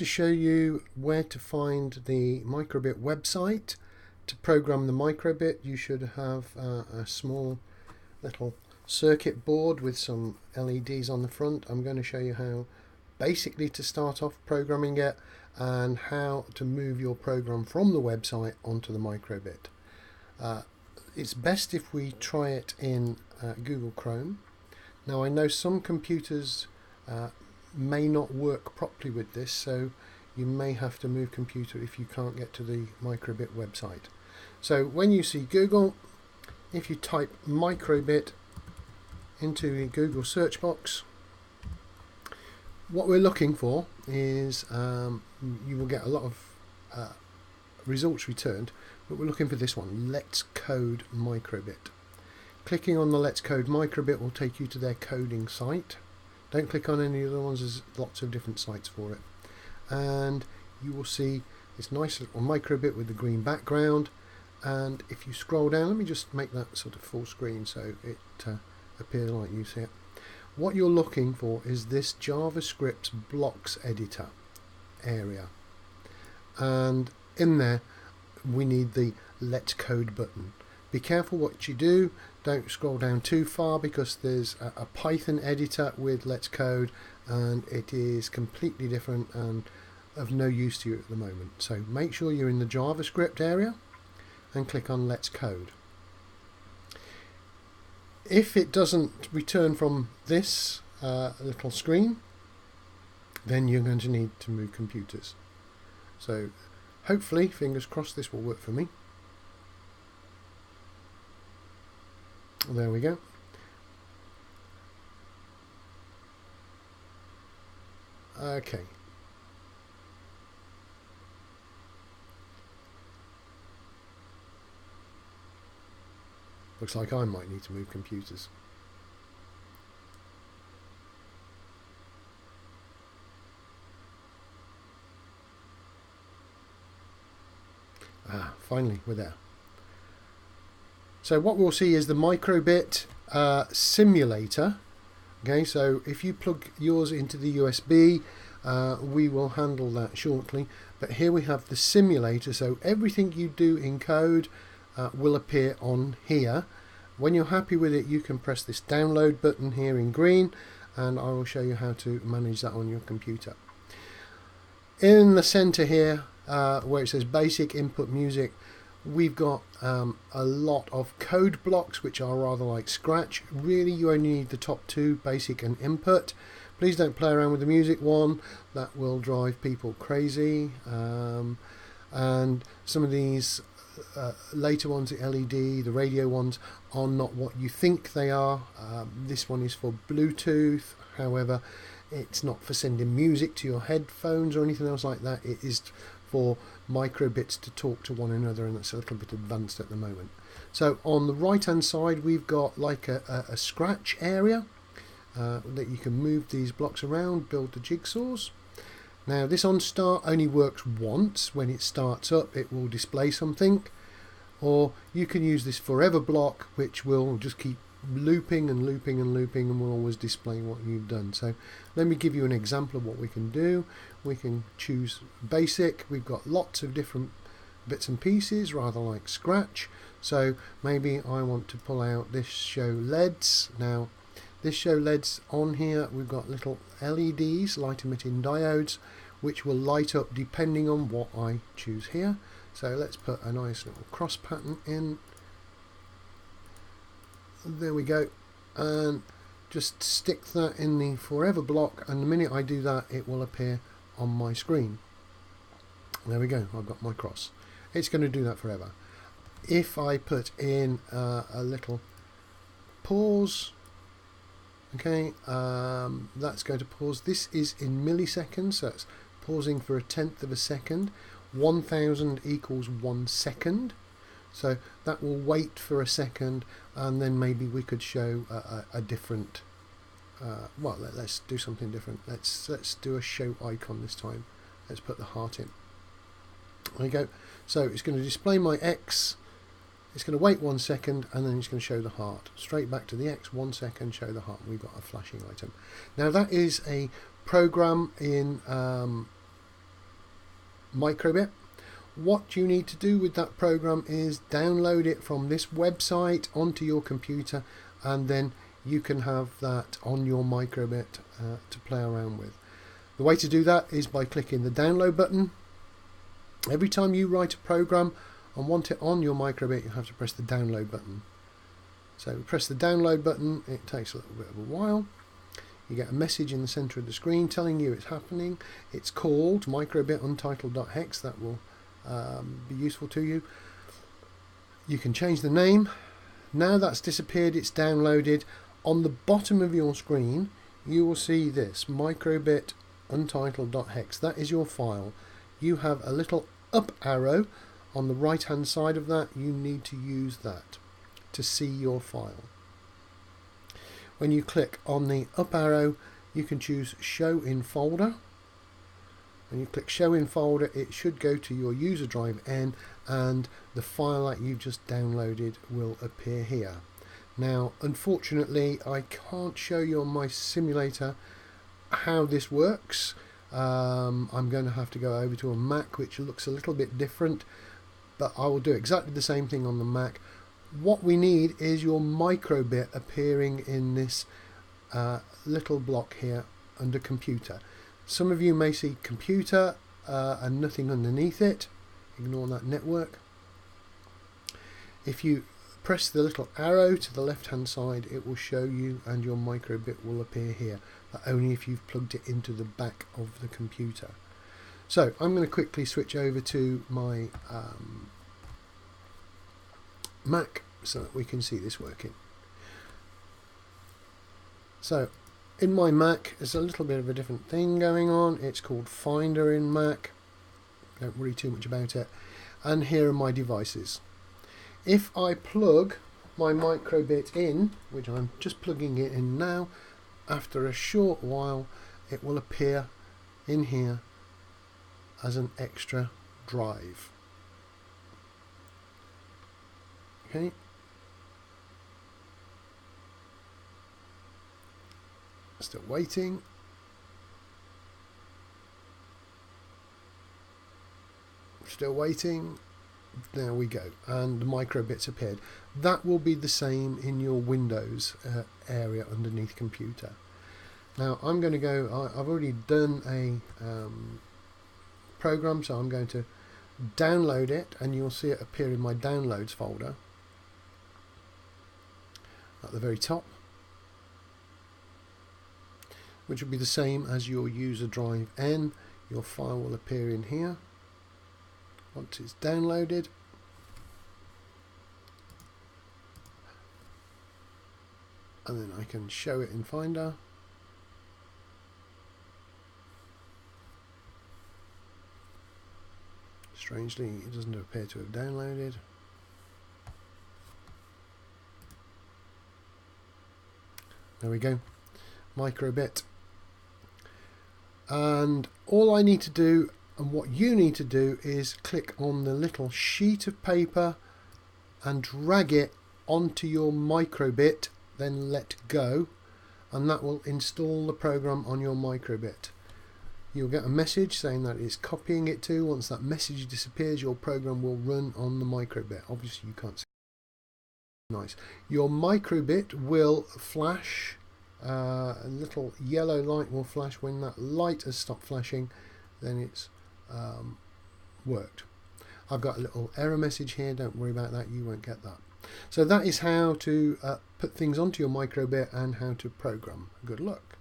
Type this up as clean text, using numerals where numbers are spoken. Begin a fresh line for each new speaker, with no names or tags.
to show you where to find the microbit website. To program the microbit, you should have a small little circuit board with some LEDs on the front. I'm going to show you how basically to start off programming it and how to move your program from the website onto the microbit. It's best if we try it in Google Chrome. Now I know some computers may not work properly with this, so you may have to move computer if you can't get to the microbit website. So when you see Google, if you type microbit into the Google search box, what we're looking for is you will get a lot of results returned, but we're looking for this one, Let's Code Microbit. Clicking on the Let's Code Microbit will take you to their coding site. Don't click on any other ones, there's lots of different sites for it. And you will see this nice little microbit with the green background, and if you scroll down, let me just make that sort of full screen so it appears like you see it. What you're looking for is this JavaScript blocks editor area, and in there we need the Let's Code button. Be careful what you do, don't scroll down too far because there's a Python editor with Let's Code and it is completely different and of no use to you at the moment. So make sure you're in the JavaScript area and click on Let's Code. If it doesn't return from this little screen, then you're going to need to move computers. So hopefully, fingers crossed, this will work for me. There we go. Okay. Looks like I might need to move computers. Finally, we're there. So what we'll see is the microbit simulator. Okay, so if you plug yours into the USB, we will handle that shortly. But here we have the simulator, so everything you do in code will appear on here. When you're happy with it, you can press this download button here in green, and I will show you how to manage that on your computer. In the center here, where it says basic input music, we've got a lot of code blocks which are rather like Scratch. Really, you only need the top two, basic and input. Please don't play around with the music one, that will drive people crazy. And some of these later ones, the LED, the radio ones, are not what you think they are. This one is for Bluetooth, however it's not for sending music to your headphones or anything else like that. It is for microbits to talk to one another, and that's a little bit advanced at the moment. So on the right hand side we've got like a Scratch area that you can move these blocks around, build the jigsaws. Now this on start only works once. When it starts up it will display something, or you can use this forever block which will just keep looping and looping and looping and will always display what you've done. So let me give you an example of what we can do. We can choose basic. We've got lots of different bits and pieces, rather like Scratch. So maybe I want to pull out this show LEDs. Now this show LEDs on here, we've got little LEDs, light emitting diodes, which will light up depending on what I choose here. So let's put a nice little cross pattern in. There we go, and just stick that in the forever block, and the minute I do that it will appear on my screen. There we go, I've got my cross. It's going to do that forever. If I put in a little pause, okay, that's going to pause. This is in milliseconds, so it's pausing for 1/10 of a second. 1000 equals 1 second. So that will wait for a second, and then maybe we could show a different, well, let's do something different. Let's do a show icon this time. Let's put the heart in. There you go. So it's going to display my X, it's going to wait 1 second, and then it's going to show the heart. Straight back to the X, 1 second, show the heart. We've got a flashing item. Now that is a program in microbit. What you need to do with that program is download it from this website onto your computer, and then you can have that on your microbit to play around with. The way to do that is by clicking the download button. Every time you write a program and want it on your microbit, you have to press the download button. So press the download button, it takes a little bit of a while. You get a message in the center of the screen telling you it's happening. It's called microbit_untitled.hex. That will be useful to you. You can change the name. Now that's disappeared, it's downloaded. On the bottom of your screen you will see this microbit_untitled.hex. That is your file. You have a little up arrow on the right hand side of that. You need to use that to see your file. When you click on the up arrow, you can choose show in folder. When you click show in folder, it should go to your user drive N, and the file that you've just downloaded will appear here. Now unfortunately I can't show you on my simulator how this works. I'm going to have to go over to a Mac, which looks a little bit different, but I will do exactly the same thing on the Mac. What we need is your microbit appearing in this little block here under computer. Some of you may see computer and nothing underneath it. Ignore that network. If you press the little arrow to the left hand side, it will show you, and your microbit will appear here, but only if you've plugged it into the back of the computer. So I'm going to quickly switch over to my Mac so that we can see this working. So in my Mac there's a little bit of a different thing going on. It's called Finder in Mac. Don't worry too much about it. And here are my devices. If I plug my microbit in, which I'm just plugging it in now, after a short while it will appear in here as an extra drive. Okay. Still waiting. Still waiting. There we go, and the microbits appeared. That will be the same in your Windows area underneath computer. Now I'm going to go, I've already done a program, so I'm going to download it, and you'll see it appear in my downloads folder at the very top, which will be the same as your user drive N. Your file will appear in here once it's downloaded. And then I can show it in Finder. Strangely, it doesn't appear to have downloaded. There we go, microbit. And all I need to do, and what you need to do, is click on the little sheet of paper and drag it onto your microbit, then let go, and that will install the program on your microbit. You'll get a message saying that it's copying it to. Once that message disappears, your program will run on the microbit. Obviously you can't see. Nice. Your microbit will flash, a little yellow light will flash. When that light has stopped flashing, then it's worked. I've got a little error message here, don't worry about that, you won't get that. So that is how to put things onto your microbit and how to program. Good luck.